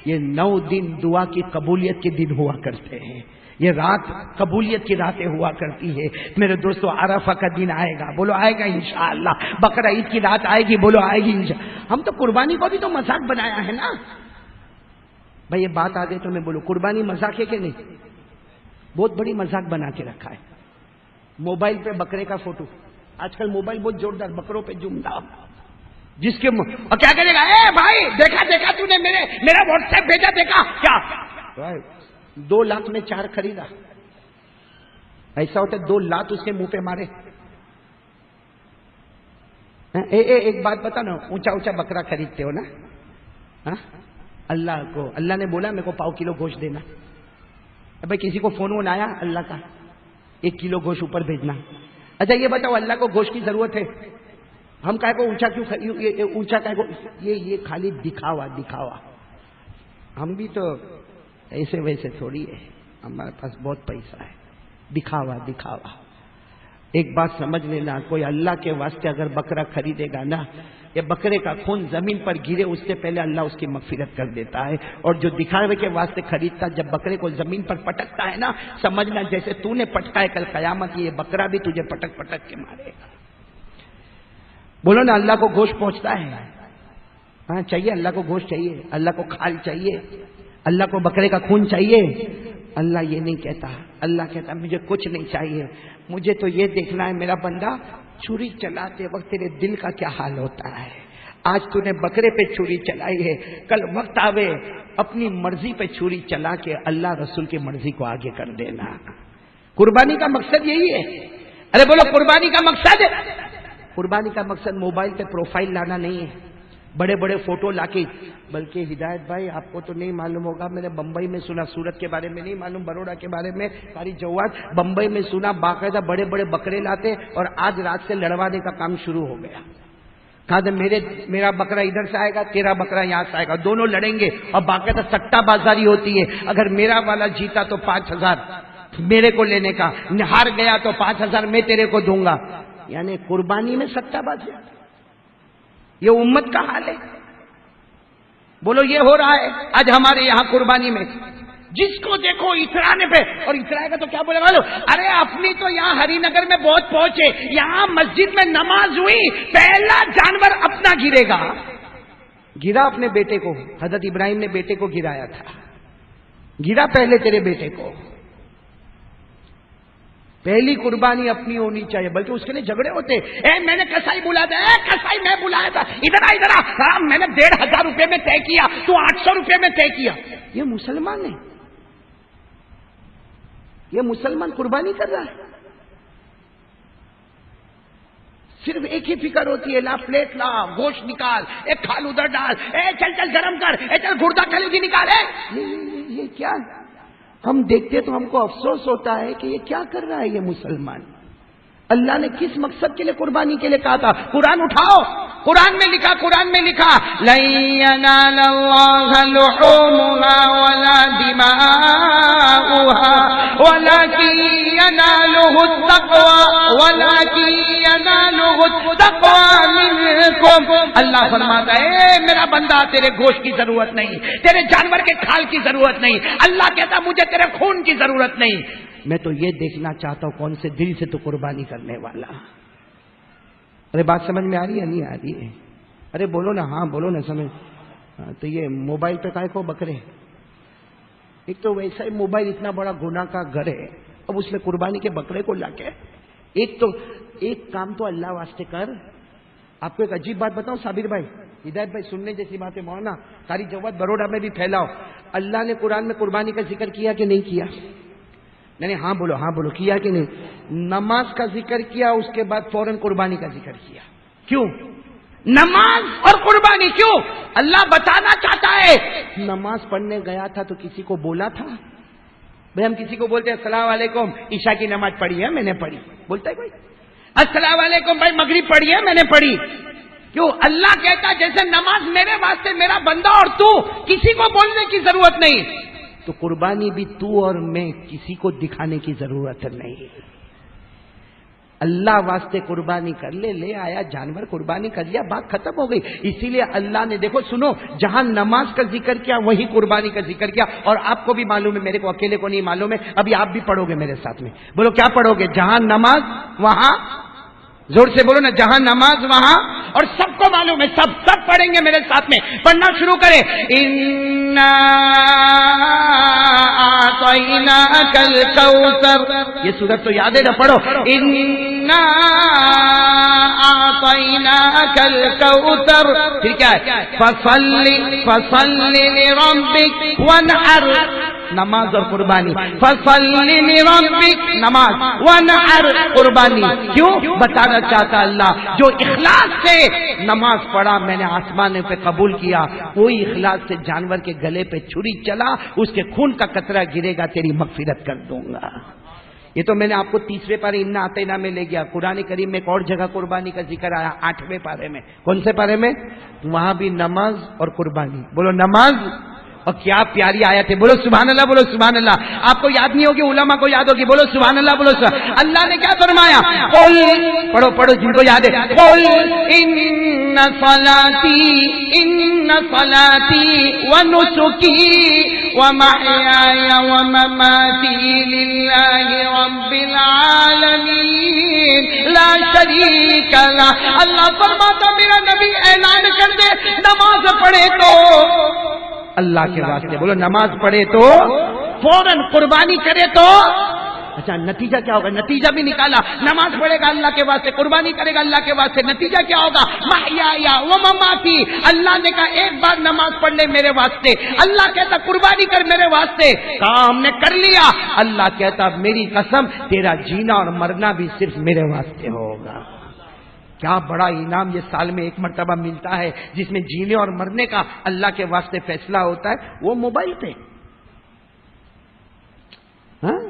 یہ 9 دن دعا کی قبولیت کے دن ہوا کرتے ہیں، یہ رات قبولیت کی راتیں ہوا کرتی ہے۔ میرے دوستو عرفہ کا دن آئے گا، بولو آئے گا انشاءاللہ، بقرہ عید کی رات آئے گی، بولو آئے گی انشاءاللہ۔ ہم تو قربانی کو بھی تو مذاق بنایا ہے نا بھائی، یہ بات آگے تو میں بولوں، قربانی مذاق ہے کہ نہیں؟ بہت بڑی مذاق بنا کے رکھا ہے۔ موبائل پہ بکرے کا فوٹو، آج کل موبائل بہت زوردار بکروں پہ جمتا، جس کے اور کیا کرے گا، اے بھائی دیکھا تو نے میرا واٹس ایپ بھیجا، دیکھا کیا 2 لاکھ میں 4 خریدا، ایسا ہوتا ہے 2 لاکھ اس کے منہ پہ مارے۔ ایک بات بتا نا، اونچا بکرا خریدتے ہو نا، اللہ نے بولا میرے کو 1 کلو گوشت دینا، بھائی کسی کو فون آیا اللہ کا 1 کلو گوشت اوپر بھیجنا۔ اچھا یہ بتاؤ اللہ کو گوشت کی ضرورت ہے؟ ہم کہے کو اونچا کیوں، اونچا کہے کو، یہ خالی دکھاوا، ہم بھی تو ایسے ویسے تھوڑی ہے، ہمارے پاس بہت پیسہ ہے، دکھاوا۔ ایک بات سمجھ لینا، کوئی اللہ کے واسطے اگر بکرا خریدے گا نا، یہ بکرے کا خون زمین پر گرے اس سے پہلے اللہ اس کی مغفرت کر دیتا ہے، اور جو دکھاوے کے واسطے خریدتا جب بکرے کو زمین پر پٹکتا ہے نا، سمجھنا جیسے تو نے پٹکا ہے کل قیامت یہ بکرا بھی تجھے پٹک کے مارے گا۔ بولو نا اللہ کو گوشت پہنچتا ہے، ہاں چاہیے، اللہ کو گوشت چاہیے، اللہ کو کھال چاہیے، اللہ کو بکرے کا خون چاہیے۔ اللہ یہ نہیں کہتا، اللہ کہتا مجھے کچھ نہیں چاہیے، مجھے تو یہ دیکھنا ہے میرا بندہ چھری چلاتے وقت تیرے دل کا کیا حال ہوتا ہے۔ آج تو نے بکرے پہ چھری چلائی ہے، کل وقت آوے اپنی مرضی پہ چھری چلا کے اللہ رسول کی مرضی کو آگے کر دینا۔ قربانی کا مقصد یہی ہے، ارے بولو قربانی کا مقصد ہے، قربانی کا مقصد موبائل پہ پروفائل لانا نہیں ہے، بڑے بڑے فوٹو لا کے، بلکہ ہدایت بھائی آپ کو تو نہیں معلوم ہوگا، میں نے بمبئی میں سنا، سورت کے بارے میں نہیں معلوم، بروڑا کے بارے میں ساری جواد، بمبئی میں سنا باقاعدہ بڑے بڑے بکرے لاتے اور آج رات سے لڑوانے کا کام شروع ہو گیا۔ کہا میرا بکرا ادھر سے آئے گا، تیرا بکرا یہاں سے آئے گا، دونوں لڑیں گے، اور باقاعدہ سٹا بازاری ہوتی ہے، اگر میرا والا جیتا تو 5000، میرے کو لینے کا، ہار گیا تو 5,000 میں تیرے کو دوں گا. یعنی قربانی میں سٹا بازی. یہ امت کا حال ہے. بولو یہ ہو رہا ہے آج ہمارے یہاں قربانی میں. جس کو دیکھو اترانے پہ، اور اترائے گا تو کیا بولے گا؟ ارے اپنی تو یہاں ہری نگر میں بہت پہنچے، یہاں مسجد میں نماز ہوئی، پہلا جانور اپنا گرے گا. گرا اپنے بیٹے کو. حضرت ابراہیم نے بیٹے کو گرایا تھا. گرا پہلے تیرے بیٹے کو. پہلی قربانی اپنی ہونی چاہیے. بلکہ اس کے لیے جھگڑے ہوتے. میں نے کسائی بلایا تھا. کسائی میں بلایا تھا. ادھر آ. میں نے 1,500 روپے میں طے کیا، تو 800 روپے میں طے کیا. یہ مسلمان ہے. یہ مسلمان قربانی کر رہا ہے. صرف ایک ہی فکر ہوتی ہے، لا پلیٹ لا، گوشت نکال، ایک کھال ادھر ڈال، چل چل گرم کر، چل گردہ کلیجی نکال. یہ کیا ہے؟ ہم دیکھتے تو ہم کو افسوس ہوتا ہے کہ یہ کیا کر رہا ہے یہ مسلمان. اللہ نے کس مقصد کے لیے قربانی کے لیے کہا تھا؟ قرآن اٹھاؤ. قرآن میں لکھا لَن يَنَالَ اللَّهَ لُحُومُهَا وَلَا دِمَاؤُهَا وَلَكِن يَنَالُهُ التَّقْوَى مِنكُمْ. اللہ فرماتا ہے میرا بندہ تیرے گوشت کی ضرورت نہیں، تیرے جانور کے کھال کی ضرورت نہیں. اللہ کہتا مجھے تیرے خون کی ضرورت نہیں، میں تو یہ دیکھنا چاہتا ہوں کون سے دل سے تو قربانی کرنے والا. ارے بات سمجھ میں آ رہی ہے نہیں آ رہی ہے؟ ارے بولو نا. ہاں بولو نا. سمجھ. تو یہ موبائل پہ کائے کو بکرے. ایک تو ویسا ہی موبائل اتنا بڑا گناہ کا گھر ہے، اب اس میں قربانی کے بکرے کو لا کے. ایک کام تو اللہ واسطے کر. آپ کو ایک عجیب بات بتاؤں صابر بھائی، ہدایت بھائی، سننے جیسی بات ہے. مولانا ساری جواد بروڈا میں بھی پھیلاؤ. اللہ نے قرآن میں قربانی کا ذکر کیا کہ نہیں کیا؟ نہیں ہاں بولو کیا کہ نہیں؟ نماز کا ذکر کیا، اس کے بعد فوراً قربانی کا ذکر کیا. کیوں نماز اور قربانی؟ کیوں؟ اللہ بتانا چاہتا ہے. نماز پڑھنے گیا تھا تو کسی کو بولا تھا؟ بھائی ہم کسی کو بولتے ہیں السلام علیکم، عشاء کی نماز پڑھی ہے میں نے پڑھی، بولتا ہے کوئی؟ السلام علیکم بھائی مغرب پڑھی ہے میں نے پڑھی. کیوں؟ اللہ کہتا جیسے نماز میرے واسطے میرا بندہ اور تو، کسی کو بولنے کی ضرورت نہیں. تو قربانی بھی تو اور میں، کسی کو دکھانے کی ضرورت نہیں. اللہ واسطے قربانی کر لے آیا جانور قربانی کر لیا، بات ختم ہو گئی. اسی لیے اللہ نے دیکھو سنو، جہاں نماز کا ذکر کیا وہی قربانی کا ذکر کیا. اور آپ کو بھی معلوم ہے، میرے کو اکیلے کو نہیں معلوم ہے، ابھی آپ بھی پڑھو گے میرے ساتھ میں. بولو کیا پڑھو گے؟ جہاں نماز وہاں، زور سے بولو نا، جہاں نماز وہاں. اور سب کو معلوم ہے، سب پڑھیں گے میرے ساتھ میں. پڑھنا شروع کریں. اِنَّا أَعْطَيْنَاكَ الْكَوْثَرَ. یہ سورت تو یاد ہے نا، پڑھو. اِنَّا أَعْطَيْنَاكَ الْكَوْثَرَ. پھر کیا ہے؟ فَصَلِّ لِرَبِّكَ وَانْحَرْ. نماز اور قربانی. فَصَلِّ لِرَبِّكَ نماز، وَانْحَرْ قربانی. کیوں؟ بتانا چاہتا اللہ جو اخلاص سے نماز پڑھا میں نے آسمان پہ قبول کیا، کوئی اخلاص سے جانور کے گلے پہ چھری چلا، اس کے خون کا قطرہ گرے گا تیری مغفرت کر دوں گا. یہ تو میں نے آپ کو 30ویں پارے انا آتینا میں لے گیا. قرآن کریم میں ایک اور جگہ قربانی کا ذکر آیا 8ویں پارے میں. کون سے پارے میں؟ وہاں بھی نماز اور قربانی. بولو نماز. اور کیا پیاری آیت ہے، بولو سبحان اللہ، بولو سبحان اللہ. آپ کو یاد نہیں ہوگی، علماء کو یاد ہوگی. بولو سبحان اللہ، بولو سبحان. اللہ نے کیا فرمایا؟ قل، پڑھو جن کو یاد ہے. قل ان صلاتی ونسکی ومحیای ومماتی للہ رب العالمین لا شریک لہ. اللہ فرماتا میرا نبی اعلان کر دے، نماز پڑھے تو اللہ کے واسطے. بولو نماز پڑھے تو، فوراً قربانی کرے تو. اچھا نتیجہ کیا ہوگا؟ نتیجہ بھی نکالا. نماز پڑھے گا اللہ کے واسطے، قربانی کرے گا اللہ کے واسطے، نتیجہ کیا ہوگا؟ محیا و مماتی. اللہ نے کہا ایک بار نماز پڑھ لے میرے واسطے، اللہ کہتا قربانی کر میرے واسطے. کام نے کر لیا. اللہ کہتا میری قسم تیرا جینا اور مرنا بھی صرف میرے واسطے ہوگا. کیا بڑا انعام یہ سال میں ایک مرتبہ ملتا ہے جس میں جینے اور مرنے کا اللہ کے واسطے فیصلہ ہوتا ہے. وہ موبائل پہ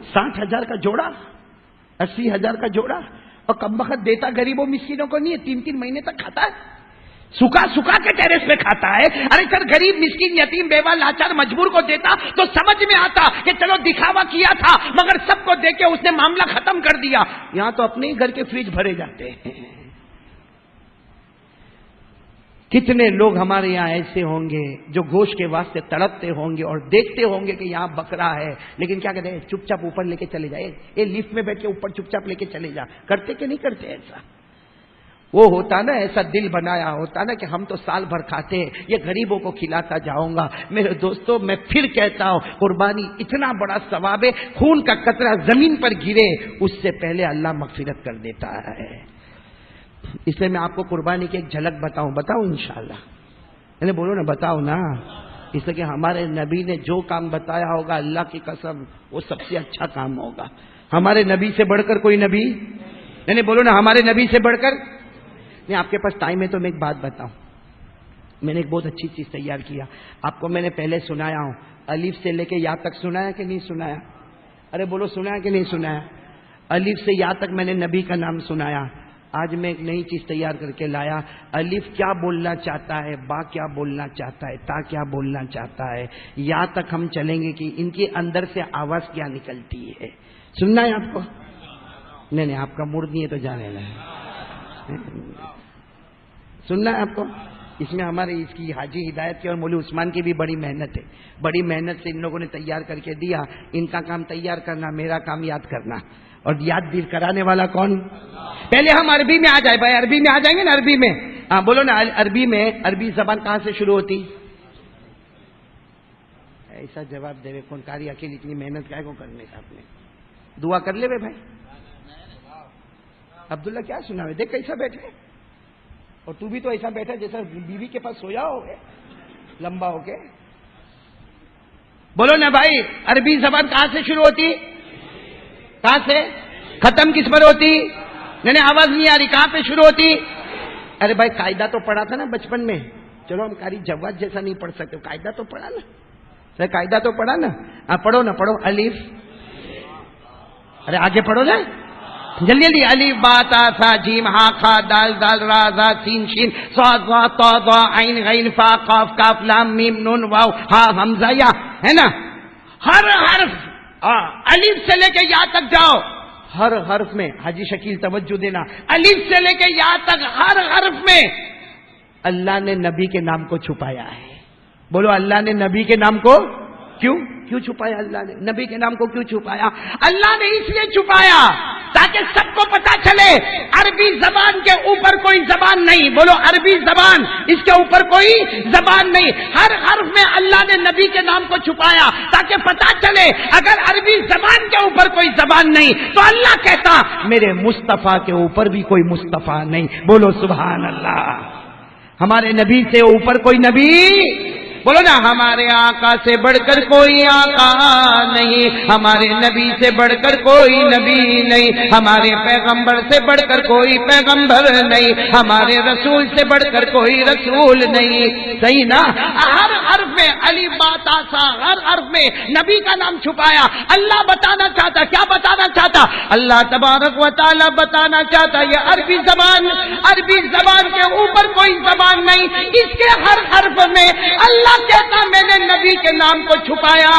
60,000 کا جوڑا، 80,000 کا جوڑا. اور کم بخت دیتا غریبوں مسکینوں کو نہیں ہے، 3 مہینے تک کھاتا ہے. سکھا سکھا کے ٹیرس پہ کھاتا ہے. ارے سر غریب مسکین یتیم بیوہ لاچار مجبور کو دیتا تو سمجھ میں آتا کہ چلو دکھاوا کیا تھا, مگر سب کو دے کے اس نے معاملہ ختم کر دیا. یہاں تو اپنے ہی گھر کے فریج بھرے جاتے ہیں. کتنے لوگ ہمارے یہاں ایسے ہوں گے جو گوشت کے واسطے تڑپتے ہوں گے اور دیکھتے ہوں گے کہ یہاں بکرا ہے, لیکن کیا کہتے ہیں چپ چاپ اوپر لے کے چلے جائے, یہ لفٹ میں بیٹھ کے اوپر چپ چاپ لے کے چلے جا. کرتے کہ نہیں کرتے ایسا؟ وہ ہوتا نا, ایسا دل بنایا ہوتا نا کہ ہم تو سال بھر کھاتے ہیں, یہ غریبوں کو کھلاتا جاؤں گا. میرے دوستو میں پھر کہتا ہوں, قربانی اتنا بڑا ثواب ہے, خون کا قطرہ زمین پر گرے اس سے پہلے اللہ مغفرت کر دیتا ہے. اس لیے میں آپ کو قربانی کی ایک جھلک بتاؤں انشاءاللہ. یعنی بولو نا, بتاؤ نا. اس لیے کہ ہمارے نبی نے جو کام بتایا ہوگا اللہ کی قسم وہ سب سے اچھا کام ہوگا. ہمارے نبی سے بڑھ کر کوئی نبی, یعنی بولو نا ہمارے نبی سے بڑھ کر. نہیں, آپ کے پاس ٹائم ہے تو میں ایک بات بتاؤں. میں نے ایک بہت اچھی چیز تیار کیا, آپ کو میں نے پہلے سنایا ہوں. الف سے لے کے یا تک سنایا کہ نہیں سنایا؟ ارے بولو سنایا کہ نہیں سنایا؟ الف سے یا تک میں نے نبی کا نام سنایا. آج میں ایک نئی چیز تیار کر کے لایا. الف کیا بولنا چاہتا ہے, با کیا بولنا چاہتا ہے, تا کیا بولنا چاہتا ہے, یا تک ہم چلیں گے کہ ان کے اندر سے آواز کیا نکلتی ہے. سننا ہے آپ کو؟ نہیں, آپ کا موڈ نہیں ہے تو جانے لگے. سننا ہے آپ کو؟ اس میں ہمارے اس کی حاجی ہدایت کی اور مولوی عثمان کی بھی بڑی محنت ہے. بڑی محنت سے ان لوگوں نے تیار کر کے دیا. ان کا کام تیار کرنا, میرا کام یاد کرنا. اور یاد دیر کرانے والا کون؟ پہلے ہم عربی میں آ جائے بھائی, عربی میں آ جائیں گے نا. عربی میں ہاں بولو نا. عربی میں, عربی زبان کہاں سے شروع ہوتی؟ ایسا جواب دے کون کاری اکیلی اتنی محنت کا کو کرنے کا. آپ نے دعا کر لے بھائی. عبداللہ کیا سنا ہے, دیکھ کیسا بیٹھے, اور تو بھی تو ایسا بیٹھا جیسا بیوی کے پاس سویا ہو گئے لمبا ہو کے. بولو نا بھائی, عربی زبان کہاں سے شروع ہوتی, کہاں سے ختم کس پر ہوتی؟ نہیں آواز نہیں آ رہی, کہاں پہ شروع ہوتی؟ ارے بھائی قاعدہ تو پڑھا تھا نا بچپن میں. چلو ہم کاری جواد جیسا نہیں پڑھ سکتے, قاعدہ تو پڑھا نا, قاعدہ تو پڑھا نا. پڑھو نا, پڑھو. الف, ارے آگے پڑھو نا جلدی جلدی. الف با تا ثا جیم ہا خا دال دال را زا سین شین صاد ضا طا ضا عین غین فا قاف کاف لام میم نون واو ہا حمزہ یا, ہے نا. ہر حرف الف سے لے کے یا تک جاؤ, ہر حرف میں حاجی شکیل توجہ دینا, الف سے لے کے یا تک ہر حرف میں اللہ نے نبی کے نام کو چھپایا ہے. بولو اللہ نے نبی کے نام کو کیوں چھپایا؟ اللہ نے نبی کے نام کو کیوں چھپایا؟ اللہ نے اس لیے چھپایا تاکہ سب کو پتا چلے عربی زبان کے اوپر کوئی زبان نہیں. بولو عربی زبان, اس کے اوپر کوئی زبان نہیں. ہر حرف میں اللہ نے نبی کے نام کو چھپایا تاکہ پتا چلے اگر عربی زبان کے اوپر کوئی زبان نہیں تو اللہ کہتا میرے مصطفیٰ کے اوپر بھی کوئی مصطفیٰ نہیں. بولو سبحان اللہ. ہمارے نبی سے اوپر کوئی نبی, بولو نا ہمارے آقا سے بڑھ کر کوئی آقا نہیں, ہمارے نبی سے بڑھ کر کوئی نبی نہیں, ہمارے پیغمبر سے بڑھ کر کوئی پیغمبر نہیں, ہمارے رسول سے بڑھ کر کوئی رسول نہیں. صحیح نا. ہر حرف میں الف با تا ثا, ہر حرف میں نبی کا نام چھپایا. اللہ بتانا چاہتا, کیا بتانا چاہتا؟ اللہ تبارک و تعالی بتانا چاہتا یہ عربی زبان کے اوپر کوئی زبان نہیں. اس کے ہر حرف میں اللہ کہتا میں نے نبی کے نام کو چھپایا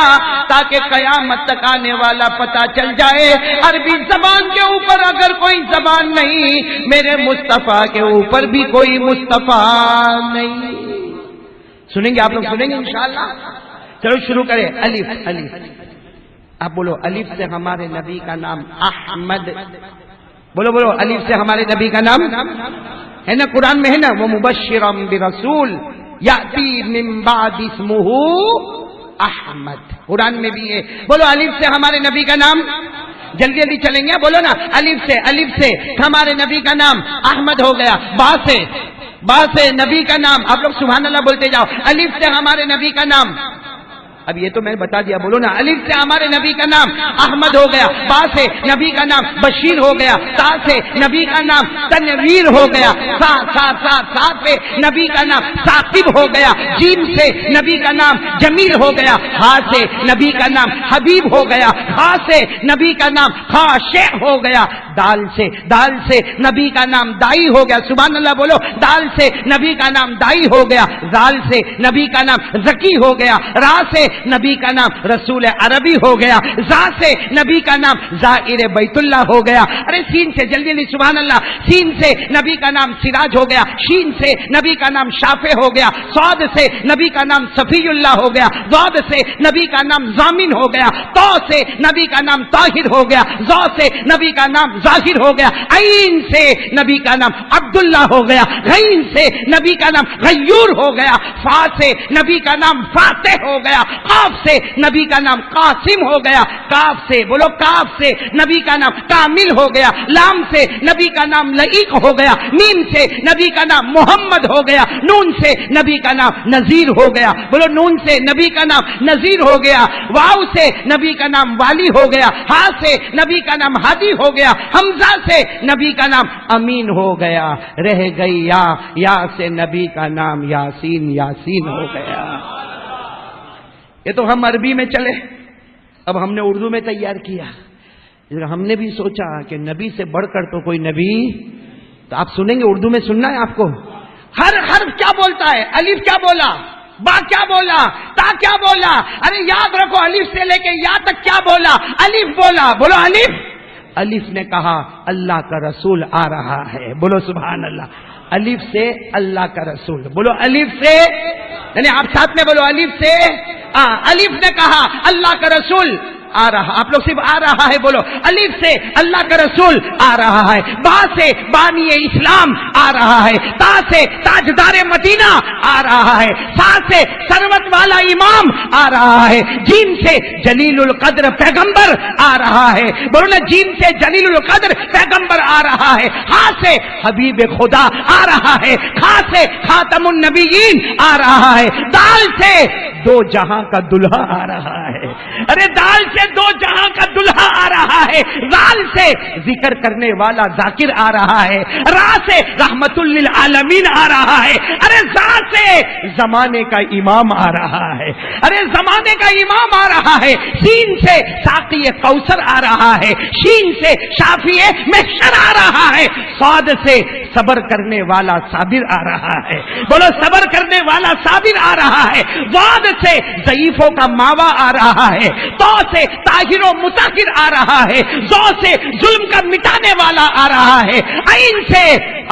تاکہ قیامت تک آنے والا پتا چل جائے عربی زبان کے اوپر اگر کوئی زبان نہیں, میرے مصطفیٰ کے اوپر بھی کوئی مصطفیٰ نہیں. سنیں گے آپ لوگ, سنیں گے انشاءاللہ. چلو شروع کریں. الف, آپ بولو الف سے ہمارے نبی کا نام احمد. بولو الف سے ہمارے نبی کا نام ہے نا, قرآن میں ہے نا, وہ مبشرم برسول یاتی من بعد اسمہ احمد, قرآن میں بھی ہے. بولو الف سے ہمارے نبی کا نام, جلدی جلدی چلیں گے. بولو نا الف سے ہمارے نبی کا نام احمد ہو گیا. با سے نبی کا نام, آپ لوگ سبحان اللہ بولتے جاؤ. الف سے ہمارے نبی کا نام اب یہ تو میں نے بتا دیا، بولو نا، الف سے ہمارے نبی کا نام احمد ہو گیا، با سے نبی کا نام بشیر ہو گیا، تا سے نبی کا نام تنویر ہو گیا، سا سے نبی کا نام ثاقب ہو گیا، جیم سے نبی کا نام جمیل ہو گیا، ہا سے نبی کا نام حبیب ہو گیا، خا سے نبی کا نام خاشع ہو گیا، دال سے نبی کا نام دائی ہو گیا، سبحان اللہ بولو، دال سے نبی کا نام دائی ہو گیا، زال سے نبی کا نام زکی ہو گیا، را سے نبی کا نام رسول عربی ہو گیا، زا سے نبی کا نام زائر بیت اللہ ہو گیا، ارے سین سے جلدی جلدی سبحان اللہ، سین سے نبی کا نام سراج ہو گیا، شین سے نبی کا نام شافع ہو گیا، صاد سے نبی کا نام صفی اللہ ہو گیا، ضاد سے نبی کا نام ضامن ہو گیا، تو سے نبی کا نام طاہر ہو گیا، ظا سے نبی کا نام ظاہر ہو گیا، عین سے نبی کا نام عبداللہ ہو گیا، غین سے نبی کا نام غیور ہو گیا، فا سے نبی کا نام فاتح ہو گیا، قاف سے نبی کا نام قاسم ہو گیا، کاف سے بولو، کاف سے نبی کا نام کامل ہو گیا، لام سے نبی کا نام لئیق ہو گیا، میم سے نبی کا نام محمد ہو گیا، نون سے نبی کا نام نذیر ہو گیا، بولو نون سے نبی کا نام نذیر ہو گیا، واو سے نبی کا نام والی ہو گیا، ہا سے نبی کا نام ہادی ہو گیا، حمزہ سے نبی کا نام امین ہو گیا، رہ گئی یا سے نبی کا نام یاسین ہو گیا۔ یہ تو ہم عربی میں چلے، اب ہم نے اردو میں تیار کیا، ہم نے بھی سوچا کہ نبی سے بڑھ کر تو کوئی نبی، تو آپ سنیں گے، اردو میں سننا ہے آپ کو، ہر حرف کیا بولتا ہے، الف کیا بولا، با کیا بولا، تا کیا بولا، ارے یاد رکھو الف سے لے کے یا تک کیا بولا، الف بولا، بولو الف نے کہا اللہ کا رسول آ رہا ہے، بولو سبحان اللہ، الف سے اللہ کا رسول، بولو الف سے، یعنی آپ ساتھ میں بولو الف سے، الف نے کہا اللہ کا رسول آ رہا، آپ لوگ صرف آ رہا ہے بولو، الف سے اللہ کا رسول آ رہا ہے، با سے بانی اسلام آ رہا ہے، تا سے تاجدار مدینہ آ رہا ہے، سا سے سروت والا امام آ رہا ہے، جیم سے جلیل القدر پیغمبر آ رہا ہے، بولو نا، جیم سے جلیل القدر پیغمبر آ رہا ہے، ہا سے حبیب خدا آ رہا ہے، کھا سے خاتم النبیین آ رہا ہے، دال سے دو جہاں کا دلہا آ رہا ہے، ارے دال سے دو جہاں کا دلہا آ رہا ہے، زال سے ذکر کرنے والا ذاکر آ رہا ہے، را سے رحمت للعالمین آ رہا ہے، ارے زا سے زمانے کا امام آ رہا ہے، ارے زمانے کا امام آ رہا ہے، سین سے ساقی کوثر آ رہا ہے، شین سے شافی محشر آ رہا ہے، صاد سے صبر کرنے والا صابر آ رہا ہے، بولو صبر کرنے والا صابر آ رہا ہے، واد سے ضعیفوں کا ماوا آ رہا ہے، تو سے طاہر و مطہر آ رہا ہے، زو سے ظلم کا مٹانے والا آ رہا ہے، عین سے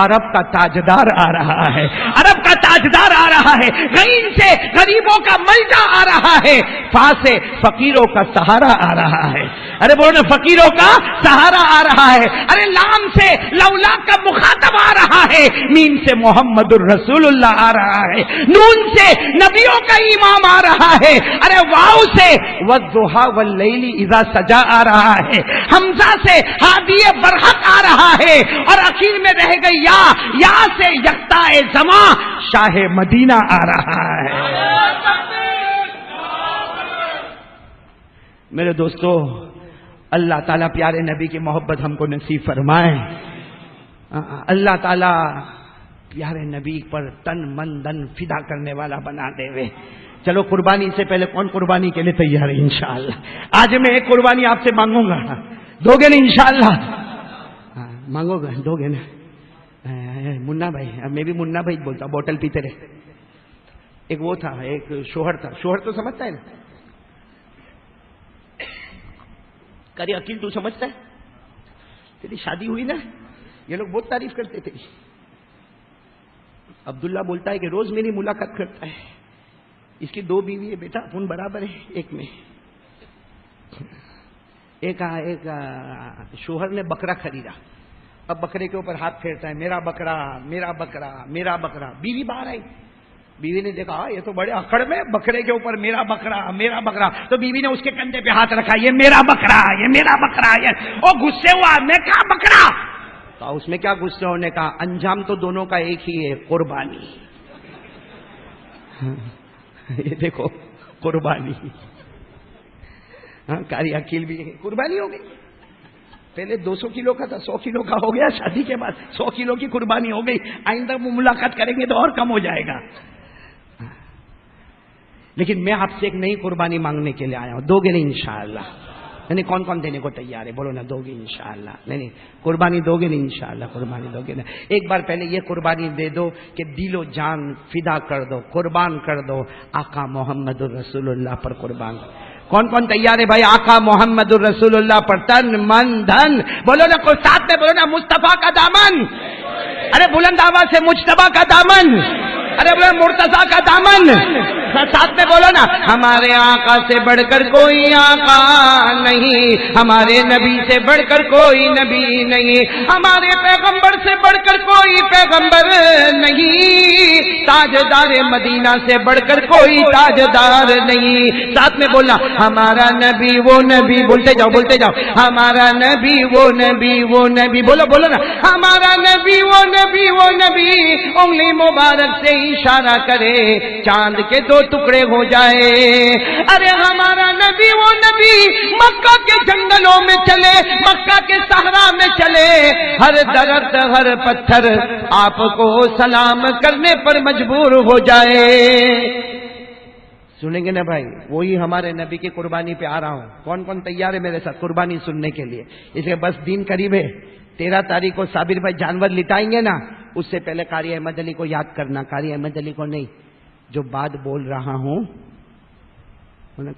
عرب کا تاجدار آ رہا ہے، عرب کا تاجدار آ رہا ہے، غین سے غریبوں کا ملجا آ رہا ہے، فا سے فقیروں کا سہارا آ رہا ہے، ارے بولو فقیروں کا سہارا آ رہا ہے، ارے لام سے لولا کا مخاطب آ رہا ہے، میم سے محمد الرسول اللہ آ رہا ہے، نون سے نبیوں کا امام آ رہا ہے، ارے واو سے والضحا واللیل اذا سجا آ رہا ہے، حمزہ سے ہادی برحق آ رہا ہے، اور اخیر میں رہ گئی یا سے یکتا زماں شاہ مدینہ آ رہا ہے۔ میرے دوستو، اللہ تعالیٰ پیارے نبی کی محبت ہم کو نصیب فرمائے، اللہ تعالیٰ پیارے نبی پر تن من دن فدا کرنے والا بنا دے وے۔ چلو قربانی سے پہلے کون قربانی کے لیے تیار ہے؟ انشاءاللہ آج میں ایک قربانی آپ سے مانگوں گا، دو گے نا انشاءاللہ؟ مانگو گا، دو گے نا؟ منا بھائی، میں بھی منا بھائی بولتا، بوٹل پیتے رہے، ایک وہ تھا، ایک شوہر تھا، شوہر تو سمجھتا ہے نا، کرے عقیل تو سمجھتا ہے، تیری شادی ہوئی نا، یہ لوگ بہت تعریف کرتے تھے، عبداللہ بولتا ہے کہ روز میری ملاقات کرتا ہے، اس کی دو بیوی ہے بیٹا، اپن برابر ہے، ایک میں ایک شوہر نے بکرا خریدا، اب بکرے کے اوپر ہاتھ پھیرتا ہے، میرا بکرا میرا بکرا میرا بکرا، بیوی باہر آئی، بیوی نے دیکھا یہ تو بڑے اکڑ میں، بکرے کے اوپر میرا بکرا میرا بکرا، تو بیوی نے اس کے کندھے پہ ہاتھ رکھا، یہ میرا بکرا یہ میرا بکرا، وہ غصے ہوا، میں کہا بکرا، تو اس میں کیا غصے ہونے کا، انجام تو دونوں کا ایک ہی ہے، قربانی۔ یہ دیکھو قربانی. ہاں قاری عقیل بھی قربانی ہو گئی. پہلے 200 کلو کا تھا، 100 کلو کا ہو گیا، شادی کے بعد 100 کلو کی قربانی ہو گئی. آئندہ وہ ملاقات کریں گے تو اور کم ہو جائے گا. لیکن میں آپ سے ایک نئی قربانی مانگنے کے لیے آیا ہوں. دو گے نہیں انشاءاللہ؟ نہیں کون کون دینے کو تیار ہے؟ بولو نا دو گے انشاءاللہ. نہیں قربانی دو گے نہیں انشاءاللہ؟ قربانی دو گے نا. ایک بار پہلے یہ قربانی دے دو کہ دل و جان فدا کر دو، قربان کر دو آقا محمد الرسول اللہ پر قربان. کون کون تیار ہے بھائی؟ آقا محمد الرسول اللہ پر تن من دھن. بولو نا کوئی ساتھ میں بولو نا مصطفیٰ کا دامن. ارے بلند آواز سے مجتبیٰ کا دامن. ارے بولو مرتضیٰ کا دامن. ساتھ میں بولو نا ہمارے آقا سے بڑھ کر کوئی آقا نہیں، ہمارے نبی سے بڑھ کر کوئی نبی نہیں، ہمارے پیغمبر سے بڑھ کر کوئی پیغمبر نہیں، تاجدار مدینہ سے بڑھ کر کوئی تاجدار نہیں. ساتھ میں بولنا ہمارا نبی وہ نبی. بولتے جاؤ بولتے جاؤ. ہمارا نبی وہ نبی وہ نبی. بولو بولو نا ہمارا نبی وہ نبی وہ نبی. انگلی مبارک سے اشارہ کرے چاند کے 2 ٹکڑے ہو جائے. ارے ہمارا نبی وہ نبی مکہ کے جنگلوں میں چلے، مکہ کے صحرا میں چلے، ہر درخت ہر پتھر آپ کو سلام کرنے پر مجبور ہو جائے. سنیں گے نا بھائی؟ وہی ہمارے نبی کی قربانی پہ آ رہا ہوں. کون کون تیار ہے میرے ساتھ قربانی سننے کے لیے؟ اس لیے بس دن قریب ہے. 13 تاریخ کو صابر بھائی جانور لٹائیں گے نا، اس سے پہلے قاری احمد علی کو یاد کرنا. قاری احمد علی کو نہیں، جو بات بول رہا ہوں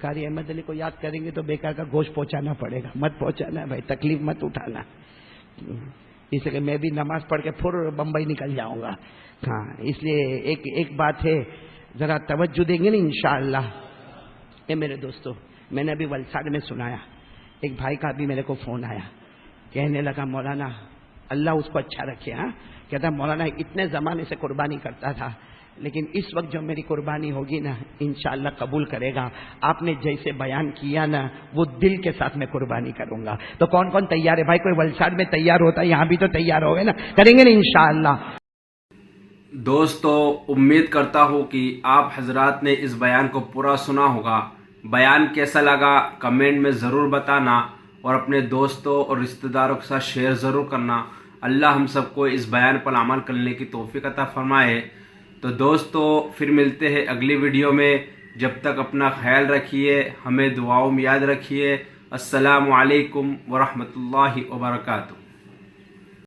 قاری احمد علی کو یاد کریں گے تو بیکار کا گوشت پہنچانا پڑے گا. مت پہنچانا بھائی، تکلیف مت اٹھانا. اس لیے میں بھی نماز پڑھ کے پھر بمبئی نکل جاؤں گا. ہاں اس لیے ایک بات ہے، ذرا توجہ دیں گے نا انشاءاللہ. اے میرے دوستو، میں نے ابھی ولساڈ میں سنایا، ایک بھائی کا بھی میرے کو فون آیا، کہنے لگا مولانا اللہ اس کو اچھا رکھے. ہاں کہتا مولانا اتنے زمانے سے قربانی کرتا تھا، لیکن اس وقت جو میری قربانی ہوگی نا انشاءاللہ قبول کرے گا. آپ نے جیسے بیان کیا نا وہ دل کے ساتھ میں قربانی کروں گا. تو کون کون تیار ہے بھائی؟ کوئی ولساڈ میں تیار ہوتا ہے؟ یہاں بھی تو تیار ہو گئے نا، کریں گے نا انشاءاللہ. دوستو امید کرتا ہوں کہ آپ حضرات نے اس بیان کو پورا سنا ہوگا. بیان کیسا لگا کمنٹ میں ضرور بتانا، اور اپنے دوستوں اور رشتہ داروں کے ساتھ شیئر ضرور کرنا. اللہ ہم سب کو اس بیان پر عمل کرنے کی توفیق عطا فرمائے. تو دوستو پھر ملتے ہیں اگلی ویڈیو میں. جب تک اپنا خیال رکھیے، ہمیں دعاؤں میں یاد رکھیے. السلام علیکم ورحمۃ اللہ وبرکاتہ.